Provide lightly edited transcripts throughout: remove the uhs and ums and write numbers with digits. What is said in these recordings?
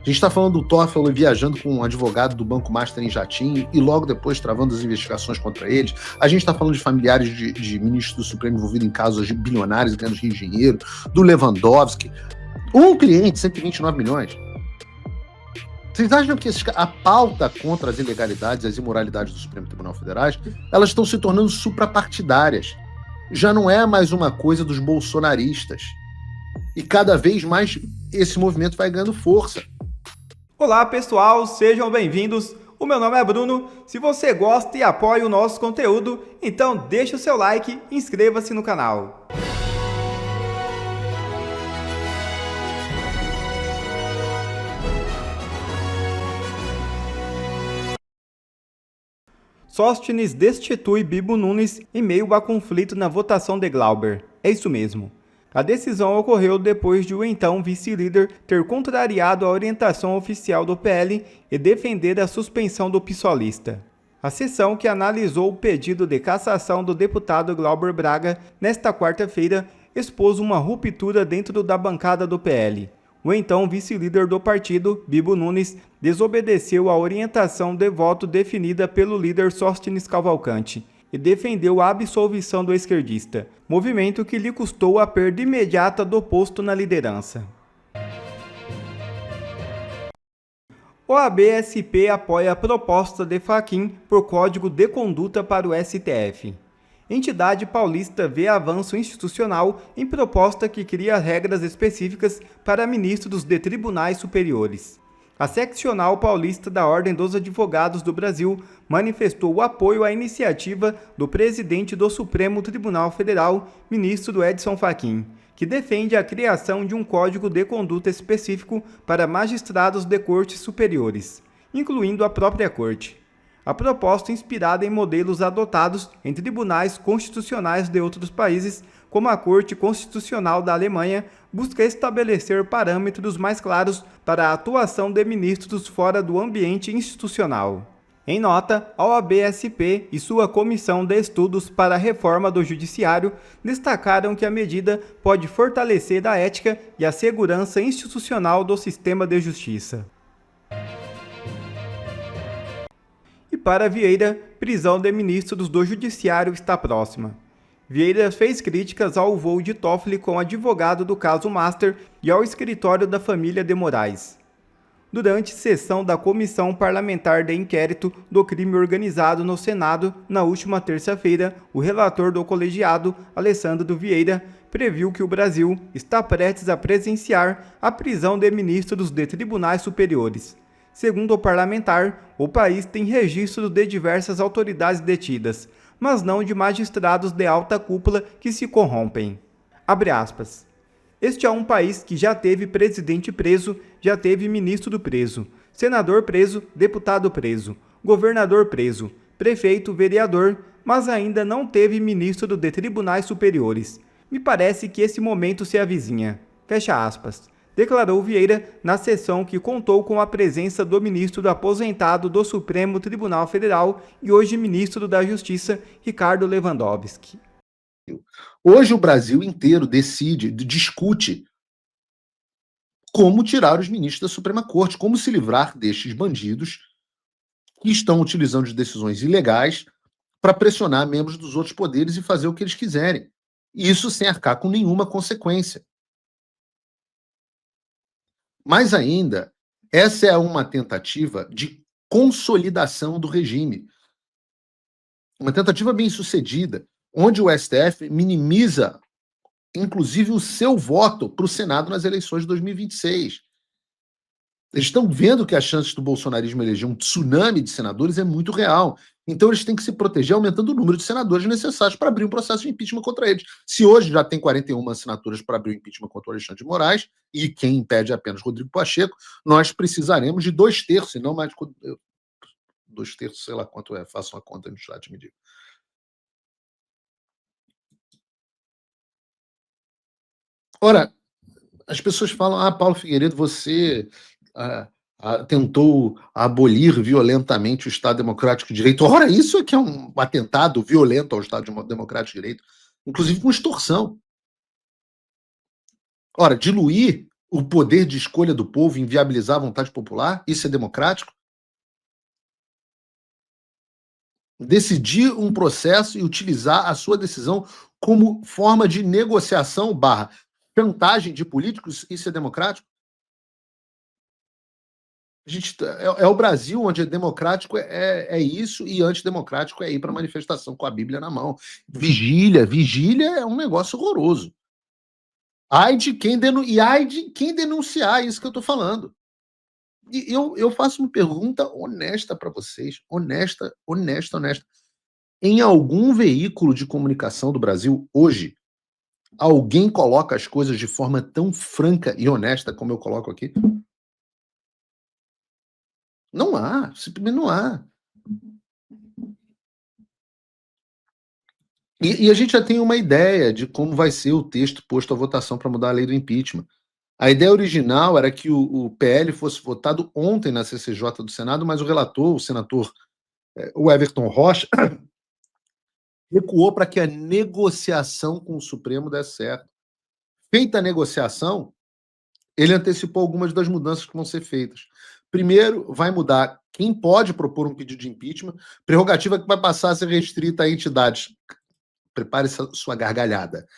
A gente está falando do Toffoli viajando com um advogado do Banco Master em jatinho e logo depois travando as investigações contra eles. A gente está falando de familiares de ministros do Supremo envolvidos em casos bilionários ganhando Rio de Janeiro, do Lewandowski. Um cliente, 129 milhões. Vocês acham que a pauta contra as ilegalidades e as imoralidades do Supremo Tribunal Federal, elas estão se tornando suprapartidárias? Já não é mais uma coisa dos bolsonaristas. E cada vez mais esse movimento vai ganhando força. Olá pessoal, sejam bem-vindos. O meu nome é Bruno. Se você gosta e apoia o nosso conteúdo, então deixe o seu like e inscreva-se no canal. Sóstenes destitui Bibo Nunes em meio a conflito na votação de Glauber. É isso mesmo. A decisão ocorreu depois de o então vice-líder ter contrariado a orientação oficial do PL e defender a suspensão do PSOLista. A sessão que analisou o pedido de cassação do deputado Glauber Braga nesta quarta-feira expôs uma ruptura dentro da bancada do PL. O então vice-líder do partido, Bibo Nunes, desobedeceu a orientação de voto definida pelo líder Sóstenes Cavalcante e defendeu a absolvição do esquerdista, movimento que lhe custou a perda imediata do posto na liderança. OAB-SP apoia a proposta de Fachin por código de conduta para o STF. Entidade paulista vê avanço institucional em proposta que cria regras específicas para ministros de tribunais superiores. A seccional paulista da Ordem dos Advogados do Brasil manifestou o apoio à iniciativa do presidente do Supremo Tribunal Federal, ministro Edson Fachin, que defende a criação de um código de conduta específico para magistrados de cortes superiores, incluindo a própria corte. A proposta, inspirada em modelos adotados em tribunais constitucionais de outros países, como a Corte Constitucional da Alemanha, busca estabelecer parâmetros mais claros para a atuação de ministros fora do ambiente institucional. Em nota, a OAB-SP e sua Comissão de Estudos para a Reforma do Judiciário destacaram que a medida pode fortalecer a ética e a segurança institucional do sistema de justiça. E para Vieira, prisão de ministros do Judiciário está próxima. Vieira fez críticas ao voo de Toffoli com o advogado do caso Master e ao escritório da família de Moraes. Durante sessão da Comissão Parlamentar de Inquérito do Crime Organizado no Senado, na última terça-feira, o relator do colegiado, Alessandro Vieira, previu que o Brasil está prestes a presenciar a prisão de ministros de tribunais superiores. Segundo o parlamentar, o país tem registro de diversas autoridades detidas, mas não de magistrados de alta cúpula que se corrompem. Abre aspas. Este é um país que já teve presidente preso, já teve ministro preso, senador preso, deputado preso, governador preso, prefeito, vereador, mas ainda não teve ministro de tribunais superiores. Me parece que esse momento se avizinha. Fecha aspas. Declarou Vieira na sessão que contou com a presença do ministro aposentado do Supremo Tribunal Federal e hoje ministro da Justiça, Ricardo Lewandowski. Hoje o Brasil inteiro discute como tirar os ministros da Suprema Corte, como se livrar destes bandidos que estão utilizando decisões ilegais para pressionar membros dos outros poderes e fazer o que eles quiserem. E isso sem arcar com nenhuma consequência. Mais ainda, essa é uma tentativa de consolidação do regime. Uma tentativa bem sucedida, onde o STF minimiza, inclusive, o seu voto para o Senado nas eleições de 2026. Eles estão vendo que as chances do bolsonarismo eleger um tsunami de senadores é muito real. Então eles têm que se proteger aumentando o número de senadores necessários para abrir um processo de impeachment contra eles. Se hoje já tem 41 assinaturas para abrir o impeachment contra o Alexandre de Moraes, e quem impede é apenas Rodrigo Pacheco, nós precisaremos de 2/3, e não mais... 2/3, sei lá quanto é, faça uma conta no chat, me diga. Ora, as pessoas falam, Paulo Figueiredo, você tentou abolir violentamente o Estado Democrático de Direito. Ora, isso é que é um atentado violento ao Estado Democrático de Direito, inclusive com extorsão. Ora, diluir o poder de escolha do povo, inviabilizar a vontade popular? Isso é democrático? Decidir um processo e utilizar a sua decisão como forma de negociação barra chantagem de políticos, isso é democrático? A gente, é o Brasil onde é democrático é isso e antidemocrático é ir para manifestação com a Bíblia na mão. Vigília é um negócio horroroso. Ai de quem denunciar isso que eu estou falando. E eu faço uma pergunta honesta para vocês, honesta. Em algum veículo de comunicação do Brasil hoje, alguém coloca as coisas de forma tão franca e honesta como eu coloco aqui? Não há, simplesmente não há. E a gente já tem uma ideia de como vai ser o texto posto à votação para mudar a lei do impeachment. A ideia original era que o PL fosse votado ontem na CCJ do Senado, mas o relator, o senador o Everton Rocha, recuou para que a negociação com o Supremo desse certo. Feita a negociação, ele antecipou algumas das mudanças que vão ser feitas. Primeiro, vai mudar quem pode propor um pedido de impeachment, prerrogativa que vai passar a ser restrita a entidades. Prepare sua gargalhada.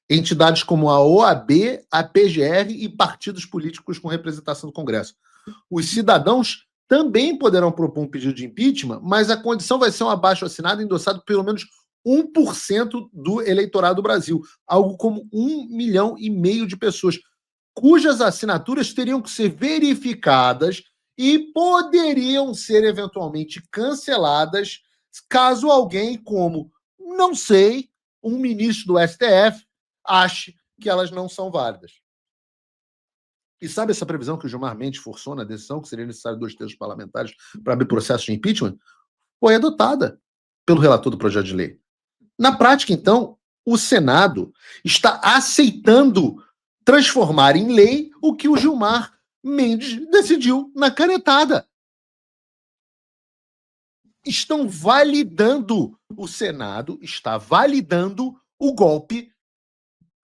Entidades como a OAB, a PGR e partidos políticos com representação no Congresso. Os cidadãos também poderão propor um pedido de impeachment, mas a condição vai ser um abaixo-assinado endossado por pelo menos 1% do eleitorado do Brasil, algo como 1,5 milhão de pessoas, cujas assinaturas teriam que ser verificadas e poderiam ser eventualmente canceladas caso alguém, como, não sei, um ministro do STF, ache que elas não são válidas. E sabe essa previsão que o Gilmar Mendes forçou na decisão, que seria necessário 2/3 parlamentares para abrir processo de impeachment? Foi adotada pelo relator do projeto de lei. Na prática, então, o Senado está aceitando transformar em lei o que o Gilmar Mendes decidiu na canetada. Estão validando, o Senado está validando o golpe,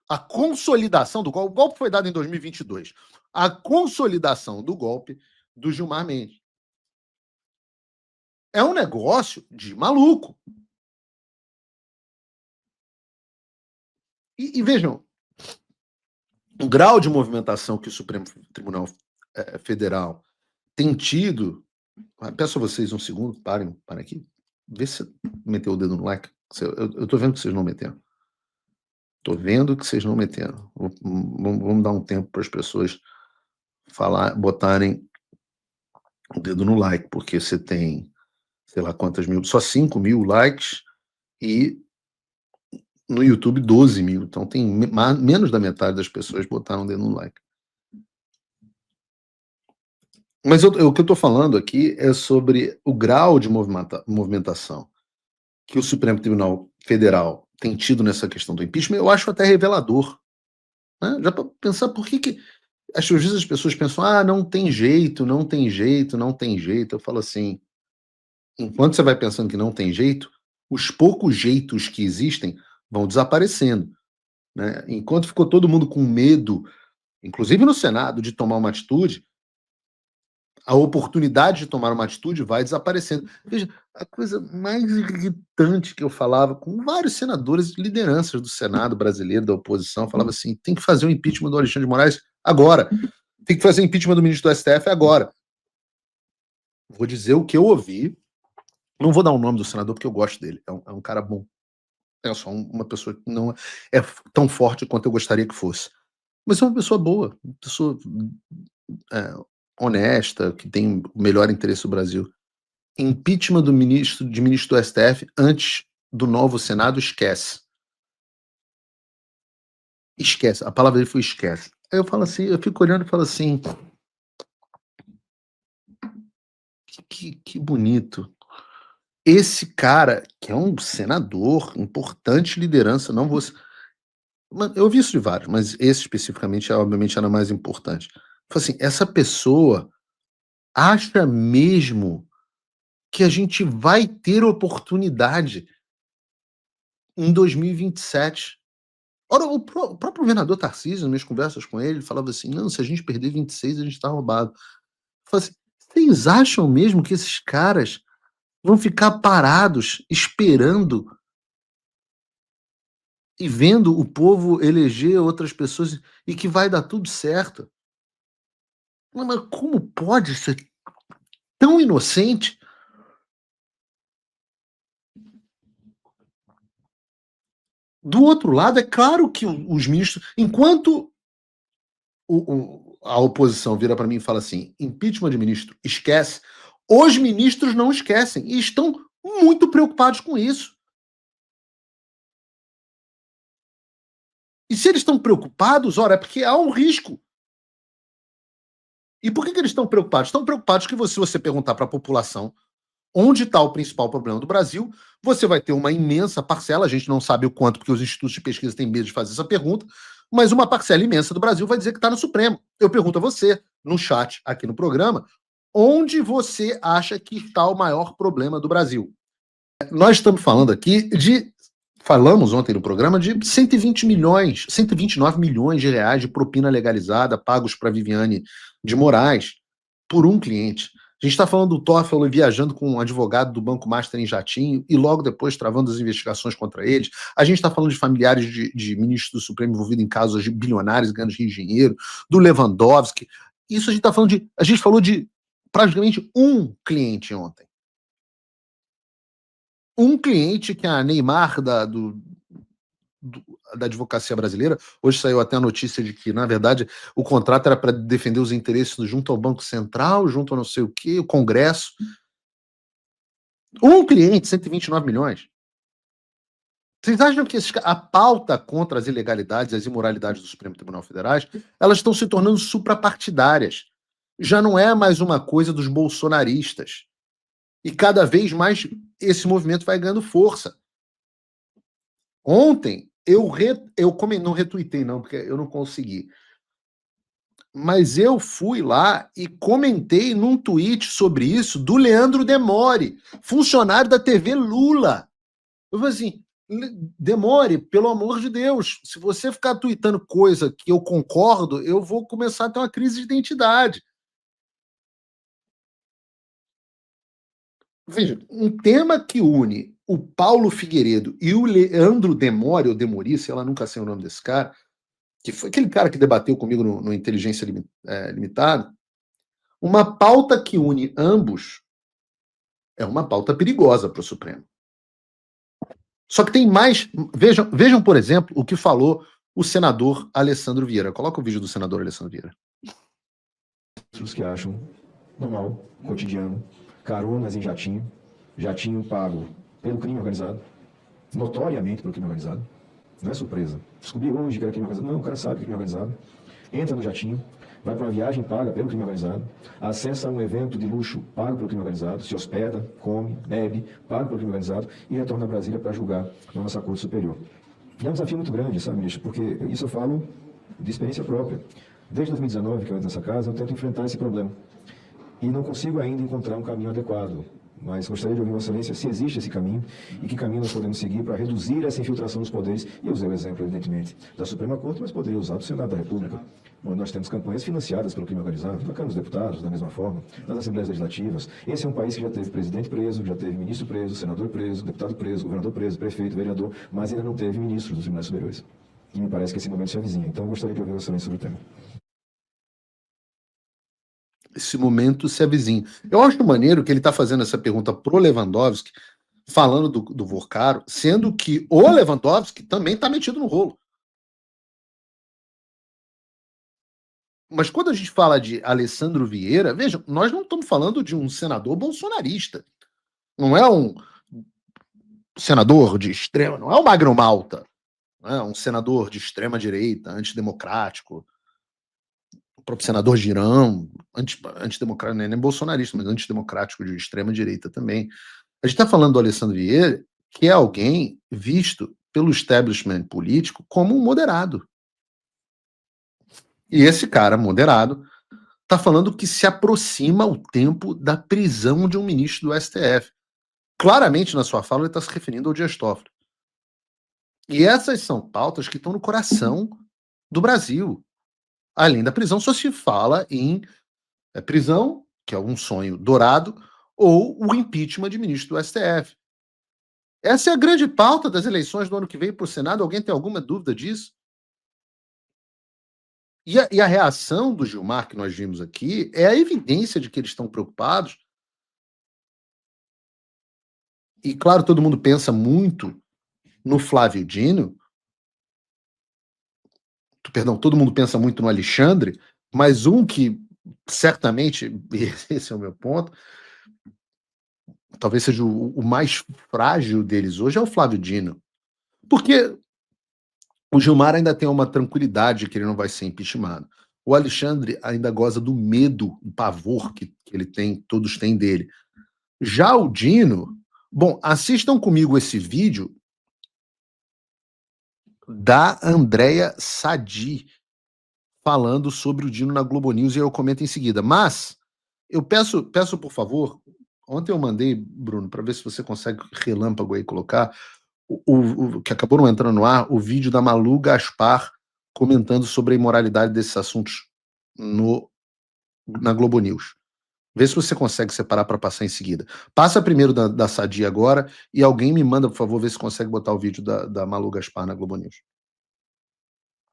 a consolidação do golpe. O golpe foi dado em 2022. A consolidação do golpe do Gilmar Mendes. É um negócio de maluco. E vejam, o grau de movimentação que o Supremo Tribunal Federal tem tido. Peço a vocês um segundo, parem aqui. Vê se meteu o dedo no like. Eu tô vendo que vocês não meteram. Vamos dar um tempo para as pessoas botarem o dedo no like, porque você tem, sei lá quantas mil, só 5.000 likes e no YouTube 12.000. Então tem menos da metade das pessoas botaram o dedo no like. Mas o que eu estou falando aqui é sobre o grau de movimentação que o Supremo Tribunal Federal tem tido nessa questão do impeachment. Eu acho até revelador. Né? Já para pensar por que às vezes as pessoas pensam, não tem jeito. Eu falo assim, enquanto você vai pensando que não tem jeito, os poucos jeitos que existem vão desaparecendo. Né? Enquanto ficou todo mundo com medo, inclusive no Senado, de tomar uma atitude, a oportunidade de tomar uma atitude vai desaparecendo. Veja, a coisa mais irritante que eu falava com vários senadores e lideranças do Senado brasileiro, da oposição, falava assim, tem que fazer o impeachment do Alexandre de Moraes agora. Tem que fazer o impeachment do ministro do STF agora. Vou dizer o que eu ouvi. Não vou dar o nome do senador porque eu gosto dele. É um cara bom. É só uma pessoa que não é tão forte quanto eu gostaria que fosse. Mas é uma pessoa boa, uma pessoa honesta, que tem o melhor interesse do Brasil. Impeachment de ministro do STF antes do novo Senado, esquece. Esquece. A palavra dele foi esquece. Aí eu falo assim, eu fico olhando e falo assim, que bonito. Esse cara, que é um senador, importante liderança, não vou... Eu ouvi isso de vários, mas esse especificamente, obviamente, era mais importante. Falo assim, essa pessoa acha mesmo que a gente vai ter oportunidade em 2027 Ora, o próprio governador Tarcísio, nas minhas conversas com ele falava assim: não, se a gente perder 26, a gente está roubado. Eu falei assim, vocês acham mesmo que esses caras vão ficar parados esperando e vendo o povo eleger outras pessoas e que vai dar tudo certo? Mas como pode ser tão inocente? Do outro lado, é claro que os ministros, enquanto a oposição vira para mim e fala assim: impeachment de ministro, esquece. Os ministros não esquecem e estão muito preocupados com isso. E se eles estão preocupados, ora, é porque há um risco. E por que eles estão preocupados? Estão preocupados que se você perguntar para a população onde está o principal problema do Brasil, você vai ter uma imensa parcela, a gente não sabe o quanto, porque os institutos de pesquisa têm medo de fazer essa pergunta, mas uma parcela imensa do Brasil vai dizer que está no Supremo. Eu pergunto a você, no chat aqui no programa, onde você acha que está o maior problema do Brasil? Nós estamos falando aqui falamos ontem no programa de 120 milhões, 129 milhões de reais de propina legalizada pagos para Viviane de Moraes por um cliente. A gente está falando do Toffoli viajando com um advogado do Banco Master em jatinho e logo depois travando as investigações contra eles. A gente está falando de familiares de ministros do Supremo envolvidos em casos de bilionários ganhando de dinheiro, do Lewandowski. Isso a gente está falando de. A gente falou de praticamente um cliente ontem. Um cliente que a Neymar da advocacia brasileira, hoje saiu até a notícia de que, na verdade, o contrato era para defender os interesses junto ao Banco Central, junto a não sei o quê, o Congresso. Um cliente, 129 milhões. Vocês acham que a pauta contra as ilegalidades e as imoralidades do Supremo Tribunal Federal, elas estão se tornando suprapartidárias. Já não é mais uma coisa dos bolsonaristas. E cada vez mais esse movimento vai ganhando força. Ontem, não retuitei não, porque eu não consegui. Mas eu fui lá e comentei num tweet sobre isso do Leandro Demore, funcionário da TV Lula. Eu falei assim, Demore, pelo amor de Deus, se você ficar tweetando coisa que eu concordo, eu vou começar a ter uma crise de identidade. Veja, um tema que une o Paulo Figueiredo e o Leandro Demore, ou Demori, sei lá, nunca sei o nome desse cara, que foi aquele cara que debateu comigo no Inteligência Limitada, uma pauta que une ambos é uma pauta perigosa para o Supremo. Só que tem mais. Vejam, por exemplo, o que falou o senador Alessandro Vieira. Coloca o vídeo do senador Alessandro Vieira. Os que acham normal, cotidiano, caronas em jatinho pago pelo crime organizado, notoriamente pelo crime organizado, não é surpresa. Descobri hoje que era crime organizado. Não, o cara sabe que é crime organizado. Entra no jatinho, vai para uma viagem paga pelo crime organizado, acessa um evento de luxo pago pelo crime organizado, se hospeda, come, bebe, pago pelo crime organizado e retorna a Brasília para julgar na nossa Corte Superior. E é um desafio muito grande, sabe, ministro? Porque isso eu falo de experiência própria. Desde 2019 que eu entro nessa casa, eu tento enfrentar esse problema. E não consigo ainda encontrar um caminho adequado. Mas gostaria de ouvir Vossa Excelência se existe esse caminho e que caminho nós podemos seguir para reduzir essa infiltração dos poderes. E eu usei o exemplo, evidentemente, da Suprema Corte, mas poderia usar do Senado da República, onde nós temos campanhas financiados pelo crime organizado, na Câmara dos Deputados, da mesma forma, nas Assembleias Legislativas. Esse é um país que já teve presidente preso, já teve ministro preso, senador preso, deputado preso, governador preso, prefeito, vereador, mas ainda não teve ministro dos Tribunais Superiores. E me parece que esse momento se avizinha. Então, eu gostaria de ouvir Vossa Excelência sobre o tema. Esse momento se avizinha. Eu acho maneiro que ele está fazendo essa pergunta pro Lewandowski, falando do Vorcaro, sendo que o Lewandowski também está metido no rolo. Mas quando a gente fala de Alessandro Vieira, vejam, nós não estamos falando de um senador bolsonarista. Não é um senador de extrema, não é o Magno Malta, não é um senador de extrema direita, antidemocrático. O próprio senador Girão, antidemocrático, não é nem bolsonarista, mas antidemocrático de extrema direita também. A gente está falando do Alessandro Vieira, que é alguém visto pelo establishment político como um moderado. E esse cara moderado está falando que se aproxima o tempo da prisão de um ministro do STF. Claramente, na sua fala, ele está se referindo ao Dias Toffoli. E essas são pautas que estão no coração do Brasil. Além da prisão, só se fala em prisão, que é um sonho dourado, ou o impeachment de ministro do STF. Essa é a grande pauta das eleições do ano que vem para o Senado. Alguém tem alguma dúvida disso? E a reação do Gilmar, que nós vimos aqui, é a evidência de que eles estão preocupados. E, claro, todo mundo pensa muito no Flávio Dino, perdão, todo mundo pensa muito no Alexandre, mas um que certamente, esse é o meu ponto, talvez seja o mais frágil deles hoje, é o Flávio Dino. Porque o Gilmar ainda tem uma tranquilidade que ele não vai ser impeachmentado. O Alexandre ainda goza do medo, do pavor que ele tem, todos têm dele. Já o Dino, bom, assistam comigo esse vídeo da Andréia Sadi falando sobre o Dino na Globo News e eu comento em seguida. Mas eu peço por favor, ontem eu mandei, Bruno, para ver se você consegue relâmpago aí colocar, o que acabou não entrando no ar, o vídeo da Malu Gaspar comentando sobre a imoralidade desses assuntos na Globo News. Vê se você consegue separar para passar em seguida. Passa primeiro da Sadia agora e alguém me manda, por favor, ver se consegue botar o vídeo da Malu Gaspar na Globo News.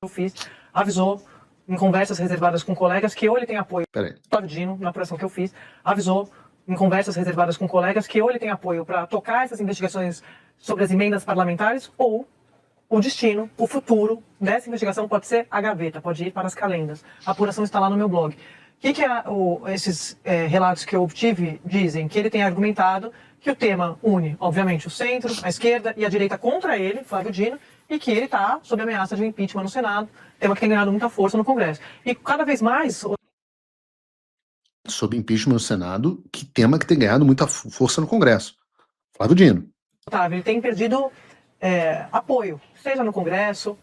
Eu fiz, avisou em conversas reservadas com colegas que ou ele tem apoio. Peraí. Flávio Dino, na apuração que eu fiz, avisou em conversas reservadas com colegas que ou ele tem apoio para tocar essas investigações sobre as emendas parlamentares ou o destino, o futuro dessa investigação pode ser a gaveta, pode ir para as calendas. A apuração está lá no meu blog. O que esses relatos que eu obtive dizem? Que ele tem argumentado que o tema une, obviamente, o centro, a esquerda e a direita contra ele, Flávio Dino, e que ele está sob ameaça de impeachment no Senado, tema que tem ganhado muita força no Congresso. E cada vez mais... Sob impeachment no Senado, que tema que tem ganhado muita força no Congresso. Flávio Dino. Otávio, ele tem perdido apoio, seja no Congresso,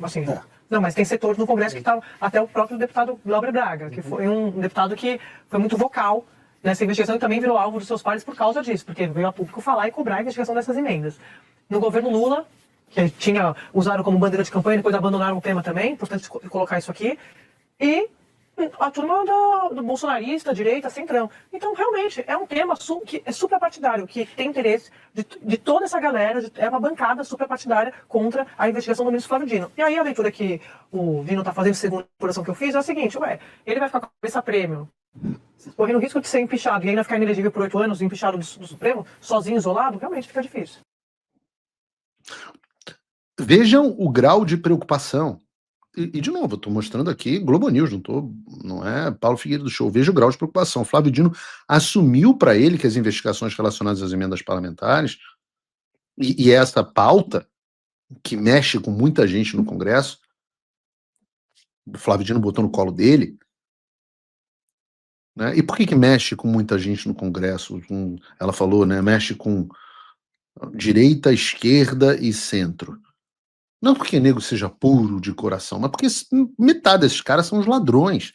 assim... Não, mas tem setores no Congresso que estão, até o próprio deputado Glauber Braga, que foi um deputado que foi muito vocal nessa investigação e também virou alvo dos seus pares por causa disso, porque veio a público falar e cobrar a investigação dessas emendas. No governo Lula, que usaram como bandeira de campanha, depois abandonaram o tema também, importante colocar isso aqui, e a turma do bolsonarista, direita, centrão. Então, realmente, é um tema que é suprapartidário, que tem interesse de toda essa galera, é uma bancada suprapartidária contra a investigação do ministro Flávio Dino. E aí a leitura que o Dino está fazendo, segundo a apuração que eu fiz, é a seguinte, ele vai ficar com a cabeça prêmio, correndo o risco de ser empichado e ainda ficar inelegível por 8 anos, empichado do Supremo, sozinho, isolado, realmente fica difícil. Vejam o grau de preocupação. E de novo, eu estou mostrando aqui Globo News, não é Paulo Figueiredo Show. Veja o grau de preocupação. Flávio Dino assumiu para ele que as investigações relacionadas às emendas parlamentares e essa pauta, que mexe com muita gente no Congresso, o Flávio Dino botou no colo dele, né? E por que mexe com muita gente no Congresso? Ela falou, né? Mexe com direita, esquerda e centro. Não porque nego seja puro de coração, mas porque metade desses caras são os ladrões,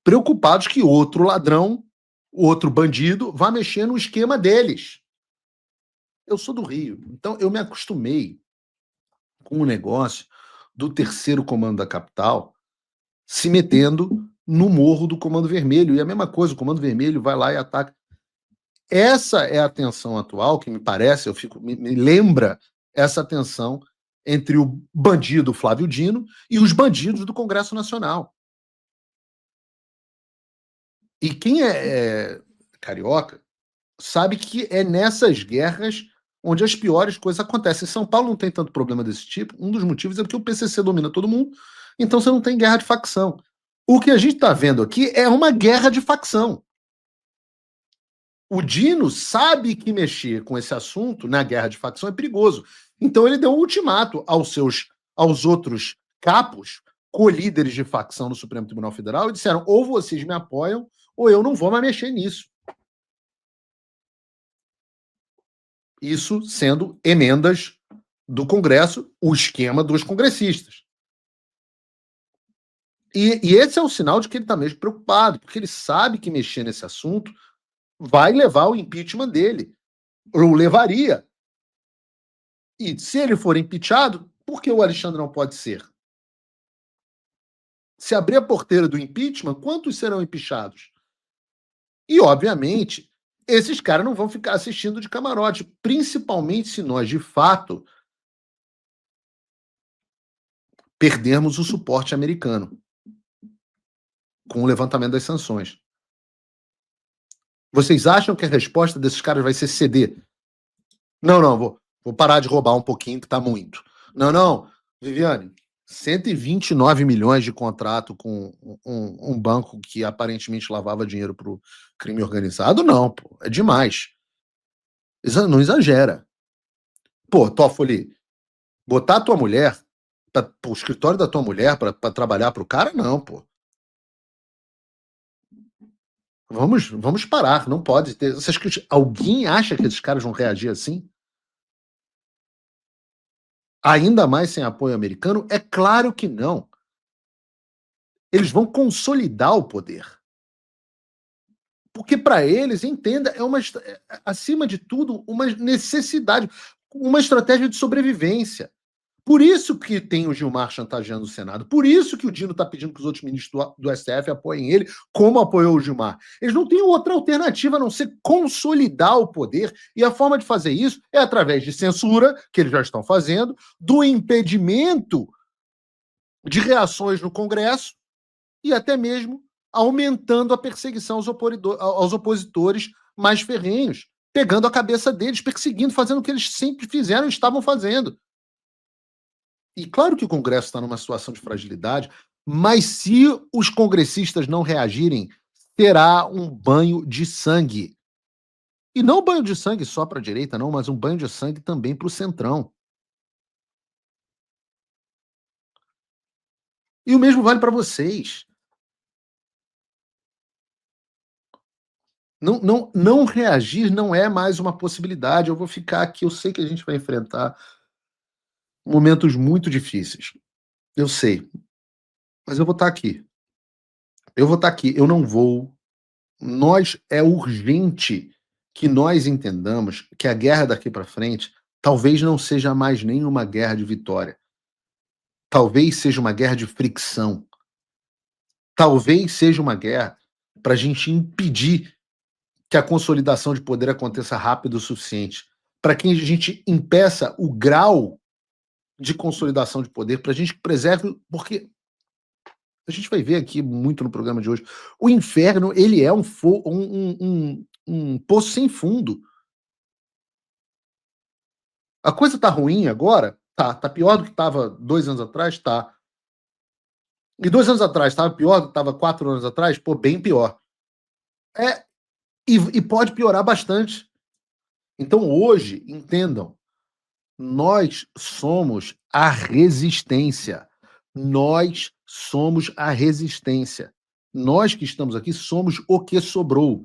preocupados que outro ladrão, outro bandido, vá mexer no esquema deles. Eu sou do Rio, então eu me acostumei com o negócio do terceiro comando da capital se metendo no morro do Comando Vermelho. E a mesma coisa, o Comando Vermelho vai lá e ataca. Essa é a tensão atual, que me parece, me lembra essa tensão entre o bandido Flávio Dino e os bandidos do Congresso Nacional. E quem é carioca sabe que é nessas guerras onde as piores coisas acontecem. Em São Paulo não tem tanto problema desse tipo. Um dos motivos é porque o PCC domina todo mundo, então você não tem guerra de facção. O que a gente está vendo aqui é uma guerra de facção. O Dino sabe que mexer com esse assunto na guerra de facção é perigoso. Então ele deu um ultimato aos outros capos, co-líderes de facção no Supremo Tribunal Federal, e disseram: ou vocês me apoiam, ou eu não vou mais mexer nisso. Isso sendo emendas do Congresso, o esquema dos congressistas. E esse é o sinal de que ele está mesmo preocupado, porque ele sabe que mexer nesse assunto vai levar ao impeachment dele, ou levaria. E se ele for impeachado, por que o Alexandre não pode ser? Se abrir a porteira do impeachment, quantos serão impeachados? E, obviamente, esses caras não vão ficar assistindo de camarote, principalmente se nós, de fato, perdermos o suporte americano com o levantamento das sanções. Vocês acham que a resposta desses caras vai ser ceder? Não, vou parar de roubar um pouquinho, que tá muito. Não, Viviane, 129 milhões de contrato com um banco que aparentemente lavava dinheiro para o crime organizado, não, pô, é demais. Não exagera. Pô, Toffoli, botar a tua mulher, o escritório da tua mulher para trabalhar para o cara, não, pô. Vamos parar, não pode ter. Alguém acha que esses caras vão reagir assim? Ainda mais sem apoio americano? É claro que não. Eles vão consolidar o poder. Porque para eles, entenda, acima de tudo, uma necessidade, uma estratégia de sobrevivência. Por isso que tem o Gilmar chantageando o Senado. Por isso que o Dino está pedindo que os outros ministros do STF apoiem ele, como apoiou o Gilmar. Eles não têm outra alternativa a não ser consolidar o poder, e a forma de fazer isso é através de censura, que eles já estão fazendo, do impedimento de reações no Congresso e até mesmo aumentando a perseguição aos opositores mais ferrenhos, pegando a cabeça deles, perseguindo, fazendo o que eles sempre fizeram e estavam fazendo. E claro que o Congresso está numa situação de fragilidade, mas se os congressistas não reagirem, terá um banho de sangue. E não um banho de sangue só para a direita, não, mas um banho de sangue também para o centrão. E o mesmo vale para vocês. Não reagir não é mais uma possibilidade. Eu vou ficar aqui, eu sei que a gente vai enfrentar momentos muito difíceis. Eu sei. Mas eu vou estar aqui. Eu não vou. É urgente que nós entendamos que a guerra daqui para frente talvez não seja mais nenhuma guerra de vitória. Talvez seja uma guerra de fricção. Talvez seja uma guerra para a gente impedir que a consolidação de poder aconteça rápido o suficiente. Para que a gente impeça o grau de consolidação de poder, para a gente preserve, porque a gente vai ver aqui muito no programa de hoje, o inferno, ele é um poço sem fundo. A coisa tá ruim agora? Tá pior do que estava 2 anos atrás? Tá. E 2 anos atrás estava pior do que estava 4 anos atrás? Pô, bem pior. E pode piorar bastante. Então hoje, entendam, nós somos a resistência. Nós somos a resistência. Nós que estamos aqui somos o que sobrou.